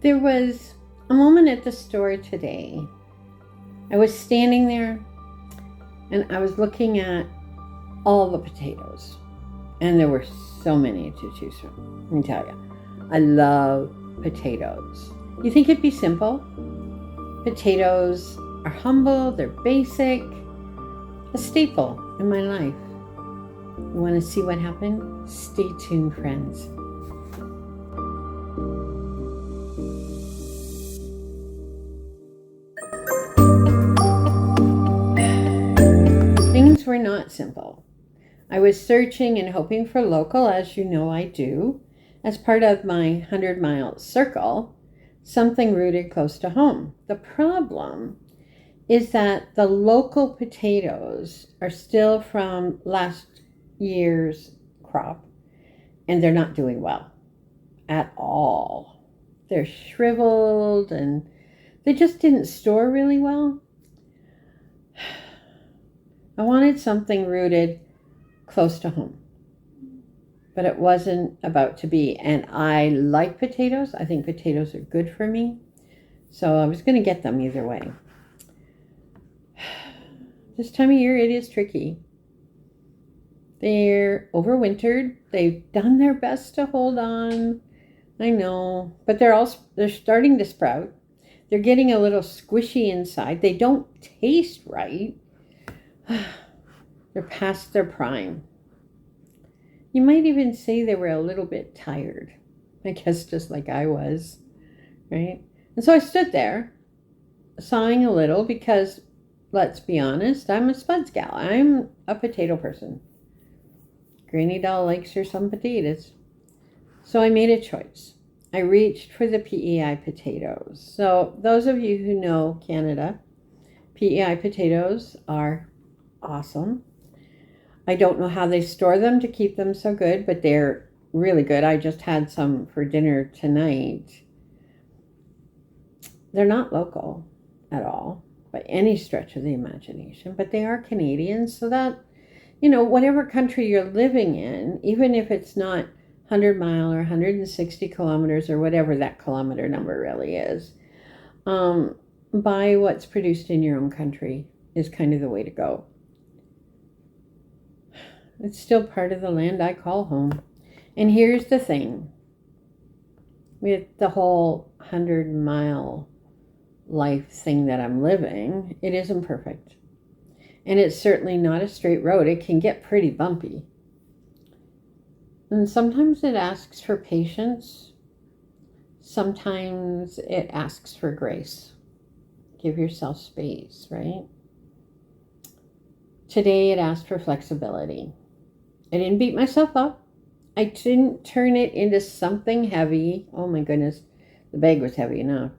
There was a moment at the store today. I was standing there and I was looking at all the potatoes. And there were so many to choose from. Let me tell you, I love potatoes. You think it'd be simple? Potatoes are humble, they're basic, a staple in my life. You want to see what happened? Stay tuned, friends. Things were not simple. I was searching and hoping for local, as you know I do, as part of my 100-mile circle, something rooted close to home. The problem is that the local potatoes are still from last year's crop, and they're not doing well at all. They're shriveled and they just didn't store really well. I wanted something rooted close to home, but it wasn't about to be. And I like potatoes. I think potatoes are good for me. So I was going to get them either way. This time of year, it is tricky. They're overwintered. They've done their best to hold on. I know, but they're starting to sprout. They're getting a little squishy inside. They don't taste right. They're past their prime. You might even say they were a little bit tired. I guess just like I was, right? And so I stood there, sighing a little because, let's be honest, I'm a spuds gal. I'm a potato person. Granny doll likes her some potatoes. So I made a choice. I reached for the PEI potatoes. So those of you who know Canada, PEI potatoes are awesome. I don't know how they store them to keep them so good, but they're really good. I just had some for dinner tonight. They're not local at all by any stretch of the imagination, but they are Canadian, so that, whatever country you're living in, even if it's not 100 mile or 160 kilometers or whatever that kilometer number really is, buy what's produced in your own country is kind of the way to go. It's still part of the land I call home. And here's the thing. With the whole 100-mile life thing that I'm living, it isn't perfect. And it's certainly not a straight road. It can get pretty bumpy. And sometimes it asks for patience. Sometimes it asks for grace. Give yourself space, right? Today it asked for flexibility. I didn't beat myself up. I didn't turn it into something heavy. Oh my goodness, the bag was heavy enough.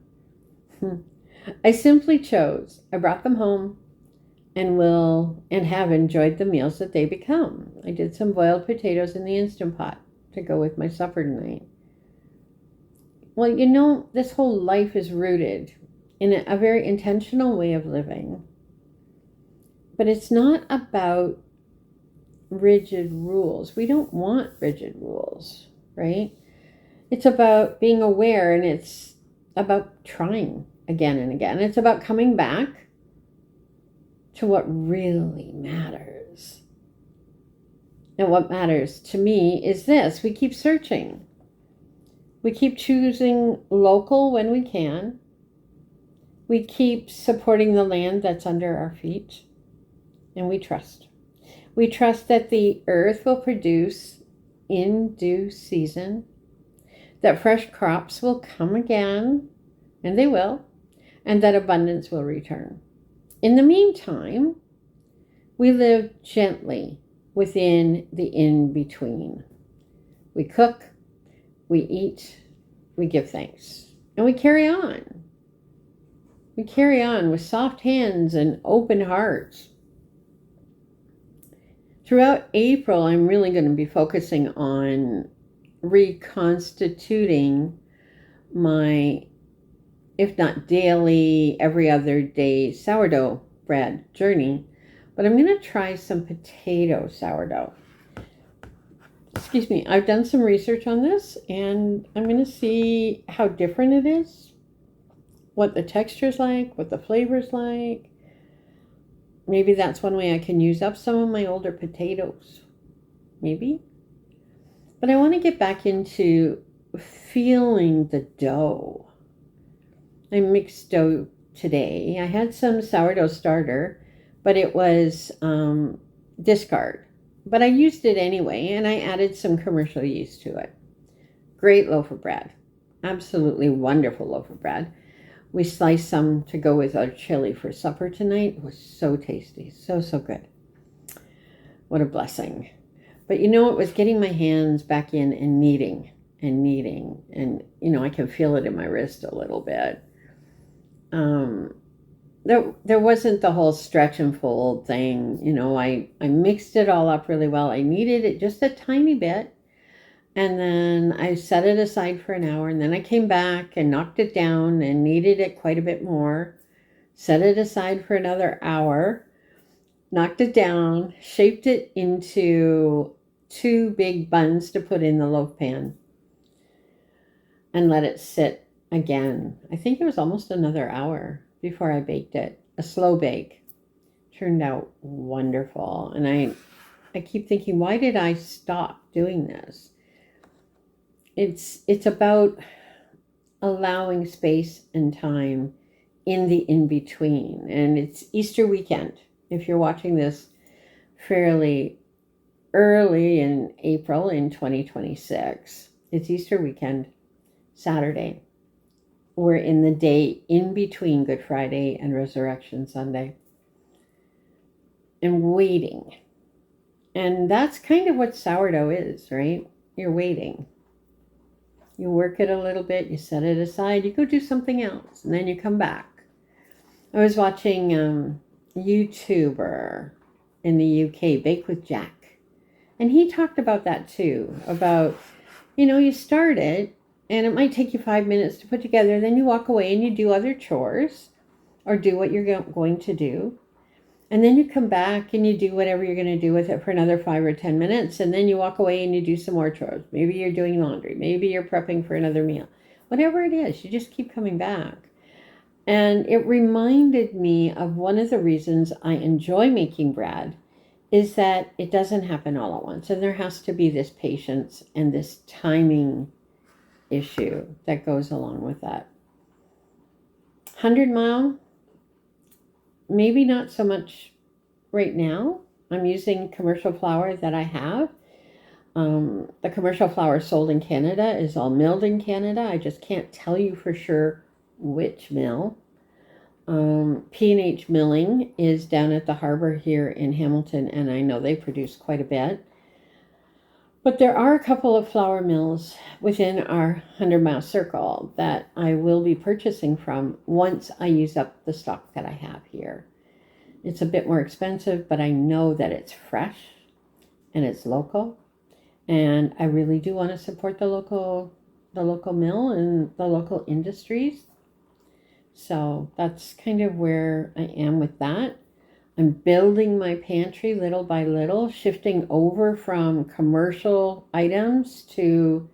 I simply chose. I brought them home and have enjoyed the meals that they become. I did some boiled potatoes in the Instant Pot to go with my supper tonight. Well, this whole life is rooted in a very intentional way of living. But it's not about rigid rules. We don't want rigid rules, right? It's about being aware, and it's about trying again and again. It's about coming back to what really matters. And what matters to me is this. We keep searching. We keep choosing local when we can. We keep supporting the land that's under our feet. And we trust. We trust that the earth will produce in due season, that fresh crops will come again, and they will, and that abundance will return. In the meantime, we live gently within the in-between. We cook, we eat, we give thanks, and we carry on. We carry on with soft hands and open hearts. Throughout April, I'm really going to be focusing on reconstituting my, if not daily, every other day sourdough bread journey. But I'm going to try some potato sourdough. excuse me, I've done some research on this, and I'm going to see how different it is, what the texture's like, what the flavor's like. Maybe that's one way I can use up some of my older potatoes. Maybe. But I want to get back into feeling the dough. I mixed dough today. I had some sourdough starter, but it was discard. But I used it anyway, and I added some commercial yeast to it. Great loaf of bread. Absolutely wonderful loaf of bread. We sliced some to go with our chili for supper tonight. It was so tasty. So, so good. What a blessing. But it was getting my hands back in and kneading. And, I can feel it in my wrist a little bit. There wasn't the whole stretch and fold thing. I mixed it all up really well. I kneaded it just a tiny bit. And then I set it aside for an hour. And then I came back and knocked it down and kneaded it quite a bit more. Set it aside for another hour. Knocked it down. Shaped it into 2 big buns to put in the loaf pan. And let it sit again. I think it was almost another hour before I baked it. A slow bake. Turned out wonderful. And I keep thinking, why did I stop doing this? It's about allowing space and time in the in-between. And it's Easter weekend. If you're watching this fairly early in April in 2026, it's Easter weekend, Saturday. We're in the day in between Good Friday and Resurrection Sunday. And waiting. And that's kind of what sourdough is, right? You're waiting. You work it a little bit, you set it aside, you go do something else, and then you come back. I was watching YouTuber in the UK, Bake with Jack. And he talked about that too, about, you start it, and it might take you 5 minutes to put together, then you walk away and you do other chores, or do what you're going to do. And then you come back and you do whatever you're going to do with it for another 5 or 10 minutes. And then you walk away and you do some more chores. Maybe you're doing laundry. Maybe you're prepping for another meal. Whatever it is, you just keep coming back. And it reminded me of one of the reasons I enjoy making bread is that it doesn't happen all at once. And there has to be this patience and this timing issue that goes along with that. 100 Mile. Maybe not so much right now. I'm using commercial flour that I have. The commercial flour sold in Canada is all milled in Canada. I just can't tell you for sure which mill. P&H Milling is down at the harbor here in Hamilton, and I know they produce quite a bit. But there are a couple of flour mills within our 100-mile circle that I will be purchasing from once I use up the stock that I have here. It's a bit more expensive, but I know that it's fresh and it's local. And I really do want to support the local mill and the local industries. So that's kind of where I am with that. I'm building my pantry little by little, shifting over from commercial items to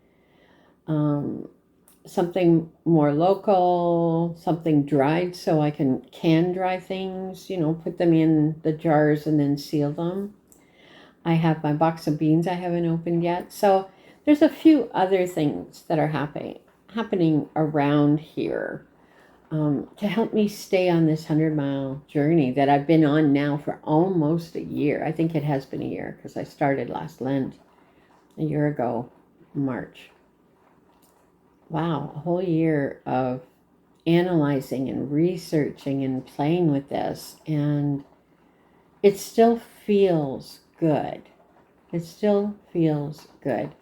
something more local, something dried so I can dry things, put them in the jars and then seal them. I have my box of beans I haven't opened yet. So there's a few other things that are happening around here. To help me stay on this 100-mile journey that I've been on now for almost a year. I think it has been a year because I started last Lent a year ago, March. Wow, a whole year of analyzing and researching and playing with this, and it still feels good. It still feels good.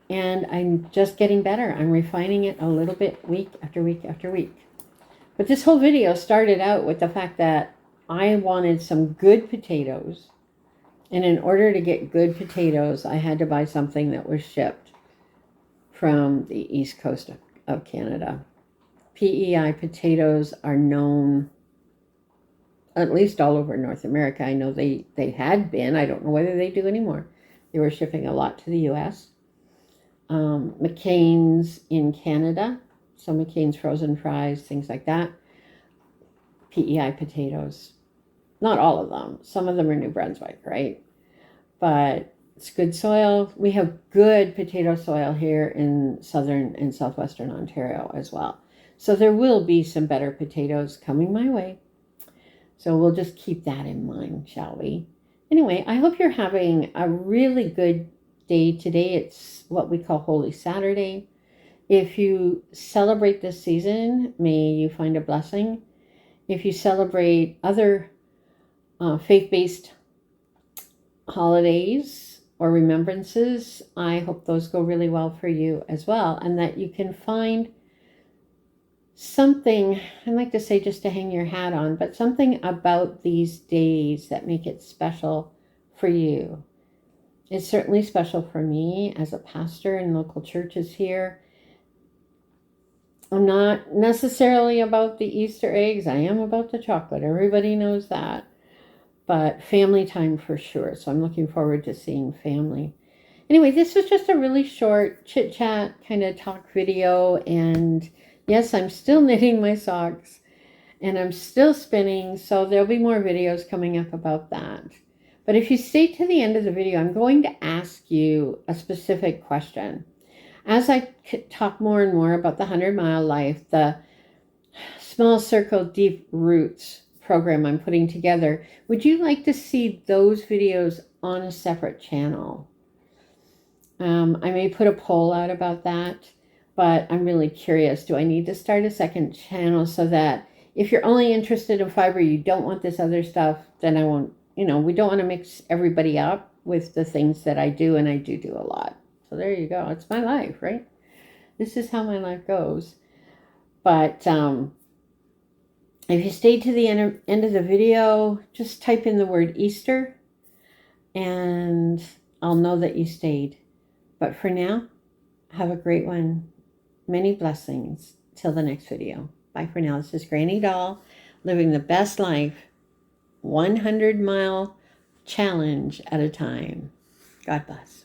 And I'm just getting better. I'm refining it a little bit week after week after week. But this whole video started out with the fact that I wanted some good potatoes. And in order to get good potatoes, I had to buy something that was shipped from the east coast of Canada. PEI potatoes are known, at least all over North America. I know they had been. I don't know whether they do anymore. They were shipping a lot to the U.S. McCain's in Canada. So McCain's frozen fries, things like that. PEI potatoes. Not all of them. Some of them are New Brunswick, right? But it's good soil. We have good potato soil here in southern and southwestern Ontario as well. So there will be some better potatoes coming my way. So we'll just keep that in mind, shall we? Anyway, I hope you're having a really good day today. It's what we call Holy Saturday. If you celebrate this season, may you find a blessing. If you celebrate other faith-based holidays or remembrances, I hope those go really well for you as well, and that you can find something, I like to say just to hang your hat on, but something about these days that make it special for you. It's certainly special for me as a pastor in local churches here. I'm not necessarily about the Easter eggs. I am about the chocolate. Everybody knows that. But family time for sure. So I'm looking forward to seeing family. Anyway, this was just a really short chit-chat kind of talk video. And yes, I'm still knitting my socks. And I'm still spinning. So there'll be more videos coming up about that. But if you stay to the end of the video, I'm going to ask you a specific question. As I talk more and more about the 100-mile life, the small circle deep roots program I'm putting together, would you like to see those videos on a separate channel? I may put a poll out about that, but I'm really curious. Do I need to start a second channel so that if you're only interested in fiber, you don't want this other stuff, then I won't, we don't want to mix everybody up with the things that I do, and I do a lot. So there you go. It's my life, right? This is how my life goes. But if you stayed to the end of the video, just type in the word Easter, and I'll know that you stayed. But for now, have a great one. Many blessings. Till the next video. Bye for now. This is Granny Doll, living the best life, 100-mile challenge at a time. God bless.